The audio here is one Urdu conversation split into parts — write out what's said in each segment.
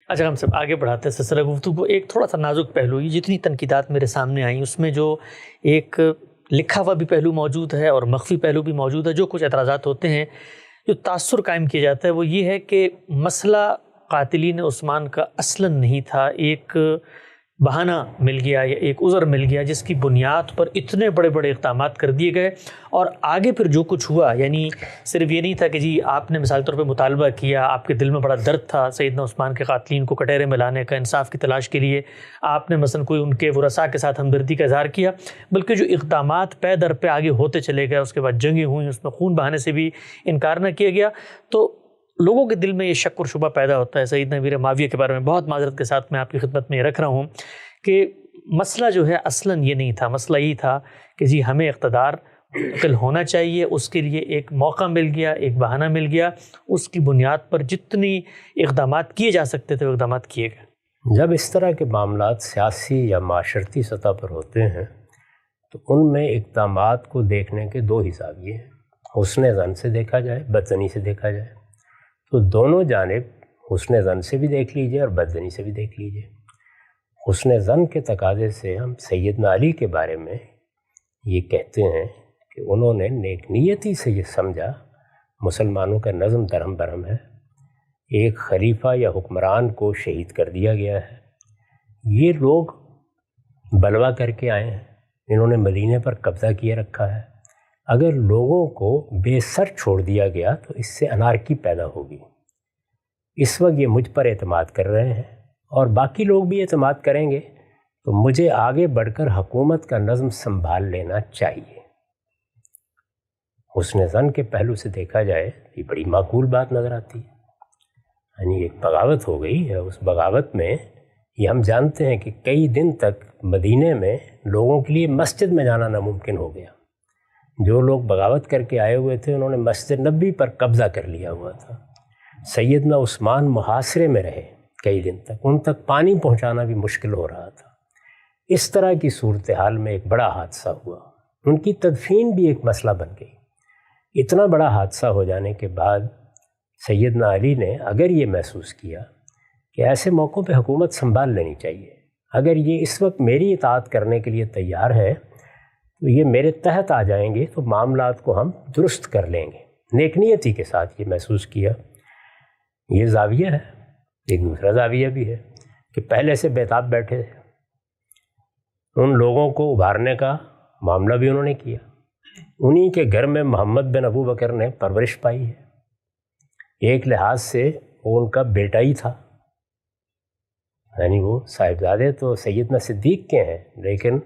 اچھا، ہم سب آگے بڑھاتے ہیں سلسلہ گفتگو. ایک تھوڑا سا نازک پہلو، یہ جتنی تنقیدات میرے سامنے آئیں اس میں جو ایک لکھا ہوا بھی پہلو موجود ہے اور مخفی پہلو بھی موجود ہے. جو کچھ اعتراضات ہوتے ہیں، جو تاثر قائم کیا جاتا ہے وہ یہ ہے کہ مسئلہ قاتلین عثمان کا اصلاً نہیں تھا، ایک بہانہ مل گیا یا ایک عذر مل گیا جس کی بنیاد پر اتنے بڑے بڑے اقدامات کر دیے گئے. اور آگے پھر جو کچھ ہوا، یعنی صرف یہ نہیں تھا کہ جی آپ نے مثال طور پہ مطالبہ کیا، آپ کے دل میں بڑا درد تھا سیدنا عثمان کے قاتلین کو کٹہرے میں لانے کا، انصاف کی تلاش کے لیے آپ نے مثلا کوئی ان کے ورثاء کے ساتھ ہمدردی کا اظہار کیا، بلکہ جو اقدامات پے در پہ آگے ہوتے چلے گئے، اس کے بعد جنگیں ہوئیں، اس میں خون بہانے سے بھی انکار نہ کیا گیا، تو لوگوں کے دل میں یہ شک اور شبہ پیدا ہوتا ہے. سیدنا امیر معاویہ کے بارے میں بہت معذرت کے ساتھ میں آپ کی خدمت میں یہ رکھ رہا ہوں کہ مسئلہ جو ہے اصلاً یہ نہیں تھا، مسئلہ یہ تھا کہ جی ہمیں اقتدار منتقل ہونا چاہیے، اس کے لیے ایک موقع مل گیا، ایک بہانہ مل گیا، اس کی بنیاد پر جتنی اقدامات کیے جا سکتے تھے وہ اقدامات کیے گئے. جب اس طرح کے معاملات سیاسی یا معاشرتی سطح پر ہوتے ہیں تو ان میں اقدامات کو دیکھنے کے دو حساب یہ ہیں. حسن ظن سے دیکھا جائے، بدظنی سے دیکھا جائے. تو دونوں جانب حسن ظن سے بھی دیکھ لیجئے اور بدظنی سے بھی دیکھ لیجئے. حسن ظن کے تقاضے سے ہم سیدنا علی کے بارے میں یہ کہتے ہیں کہ انہوں نے نیک نیتی سے یہ سمجھا مسلمانوں کا نظم درہم برہم ہے، ایک خلیفہ یا حکمران کو شہید کر دیا گیا ہے، یہ لوگ بلوا کر کے آئے ہیں، انہوں نے مدینے پر قبضہ کیے رکھا ہے، اگر لوگوں کو بے سر چھوڑ دیا گیا تو اس سے انارکی پیدا ہوگی. اس وقت یہ مجھ پر اعتماد کر رہے ہیں اور باقی لوگ بھی اعتماد کریں گے تو مجھے آگے بڑھ کر حکومت کا نظم سنبھال لینا چاہیے. حسن ظن کے پہلو سے دیکھا جائے یہ بڑی معقول بات نظر آتی ہے. یعنی ایک بغاوت ہو گئی ہے، اس بغاوت میں یہ ہم جانتے ہیں کہ کئی دن تک مدینے میں لوگوں کے لیے مسجد میں جانا ناممکن ہو گیا. جو لوگ بغاوت کر کے آئے ہوئے تھے انہوں نے مسجد نبوی پر قبضہ کر لیا ہوا تھا. سیدنا عثمان محاصرے میں رہے کئی دن تک، ان تک پانی پہنچانا بھی مشکل ہو رہا تھا. اس طرح کی صورتحال میں ایک بڑا حادثہ ہوا، ان کی تدفین بھی ایک مسئلہ بن گئی. اتنا بڑا حادثہ ہو جانے کے بعد سیدنا علی نے اگر یہ محسوس کیا کہ ایسے موقعوں پہ حکومت سنبھال لینی چاہیے، اگر یہ اس وقت میری اطاعت کرنے کے لیے تیار ہے تو یہ میرے تحت آ جائیں گے تو معاملات کو ہم درست کر لیں گے. نیک نیتی کے ساتھ یہ محسوس کیا. یہ زاویہ ہے. ایک دوسرا زاویہ بھی ہے کہ پہلے سے بیتاب بیٹھے تھے، ان لوگوں کو ابھارنے کا معاملہ بھی انہوں نے کیا. انہی کے گھر میں محمد بن ابو بکر نے پرورش پائی ہے. ایک لحاظ سے وہ ان کا بیٹا ہی تھا، یعنی وہ صاحبزادے تو سیدنا صدیق کے ہیں، لیکن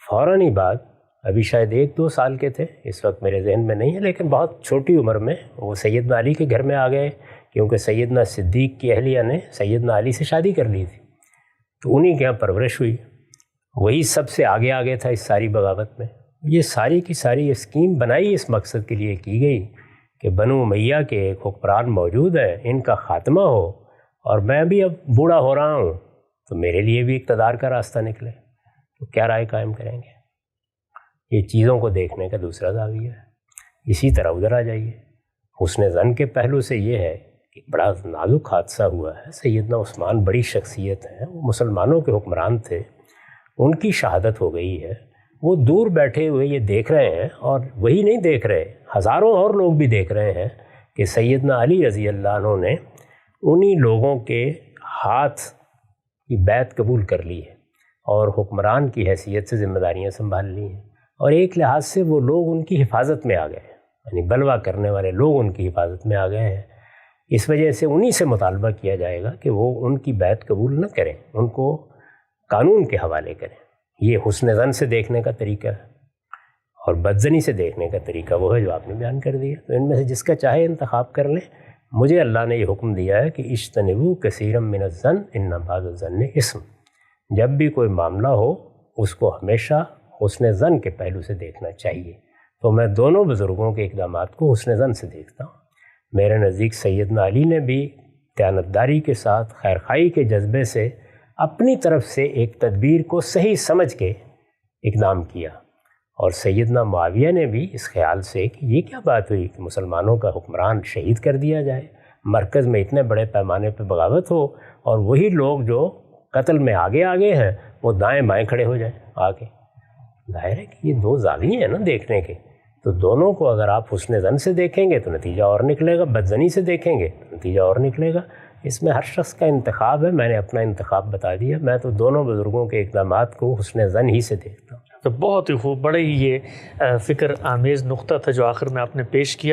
فوراً ہی بعد ابھی شاید 1-2 سال کے تھے، اس وقت میرے ذہن میں نہیں ہے، لیکن بہت چھوٹی عمر میں وہ سیدنا علی کے گھر میں آ گئے، کیونکہ سیدنا صدیق کی اہلیہ نے سیدنا علی سے شادی کر لی تھی. تو انہی کے یہاں پرورش ہوئی. وہی سب سے آگے تھا اس ساری بغاوت میں. یہ ساری کی ساری اسکیم بنائی اس مقصد کے لیے کی گئی کہ بنو امیہ کے ایک حکمران موجود ہیں، ان کا خاتمہ ہو، اور میں بھی اب بوڑھا ہو رہا ہوں تو میرے لیے بھی اقتدار کا راستہ نکلے. تو کیا رائے قائم کریں گے؟ یہ چیزوں کو دیکھنے کا دوسرا زاویہ ہے. اسی طرح ادھر آ جائیے. حسن ظن کے پہلو سے یہ ہے کہ بڑا نازک حادثہ ہوا ہے. سیدنا عثمان بڑی شخصیت ہیں، وہ مسلمانوں کے حکمران تھے، ان کی شہادت ہو گئی ہے. وہ دور بیٹھے ہوئے یہ دیکھ رہے ہیں، اور وہی نہیں دیکھ رہے، ہزاروں اور لوگ بھی دیکھ رہے ہیں کہ سیدنا علی رضی اللہ عنہ نے انہی لوگوں کے ہاتھ کی بیعت قبول کر لی ہے اور حکمران کی حیثیت سے ذمہ داریاں سنبھال لی ہیں. اور ایک لحاظ سے وہ لوگ ان کی حفاظت میں آ گئے ہیں، یعنی بلوا کرنے والے لوگ ان کی حفاظت میں آ گئے ہیں. اس وجہ سے انہی سے مطالبہ کیا جائے گا کہ وہ ان کی بیعت قبول نہ کریں، ان کو قانون کے حوالے کریں. یہ حسن ظن سے دیکھنے کا طریقہ ہے. اور بدظنی سے دیکھنے کا طریقہ وہ ہے جو آپ نے بیان کر دیا. تو ان میں سے جس کا چاہے انتخاب کر لیں. مجھے اللہ نے یہ حکم دیا ہے کہ اجتنبوا کثیرا من الظن ان بعض الظن اثم. جب بھی کوئی معاملہ ہو اس کو ہمیشہ حسن ظن کے پہلو سے دیکھنا چاہیے. تو میں دونوں بزرگوں کے اقدامات کو حسن ظن سے دیکھتا ہوں. میرے نزدیک سیدنا علی نے بھی دیانتداری کے ساتھ خیرخواہی کے جذبے سے اپنی طرف سے ایک تدبیر کو صحیح سمجھ کے اقدام کیا، اور سیدنا معاویہ نے بھی اس خیال سے کہ یہ کیا بات ہوئی کہ مسلمانوں کا حکمران شہید کر دیا جائے، مرکز میں اتنے بڑے پیمانے پہ بغاوت ہو اور وہی لوگ جو قتل میں آگے آگے ہیں وہ دائیں بائیں کھڑے ہو جائیں آگے. ظاہر ہے کہ یہ دو زاویے ہیں نا دیکھنے کے, تو دونوں کو اگر آپ حسن ظن سے دیکھیں گے تو نتیجہ اور نکلے گا, بدظنی سے دیکھیں گے تو نتیجہ اور نکلے گا. اس میں ہر شخص کا انتخاب ہے, میں نے اپنا انتخاب بتا دیا. میں تو دونوں بزرگوں کے اقدامات کو حسن ظن ہی سے دیکھتا ہوں. تو بہت ہی خوب, بڑے ہی یہ فکر آمیز نقطہ تھا جو آخر میں آپ نے پیش کیا.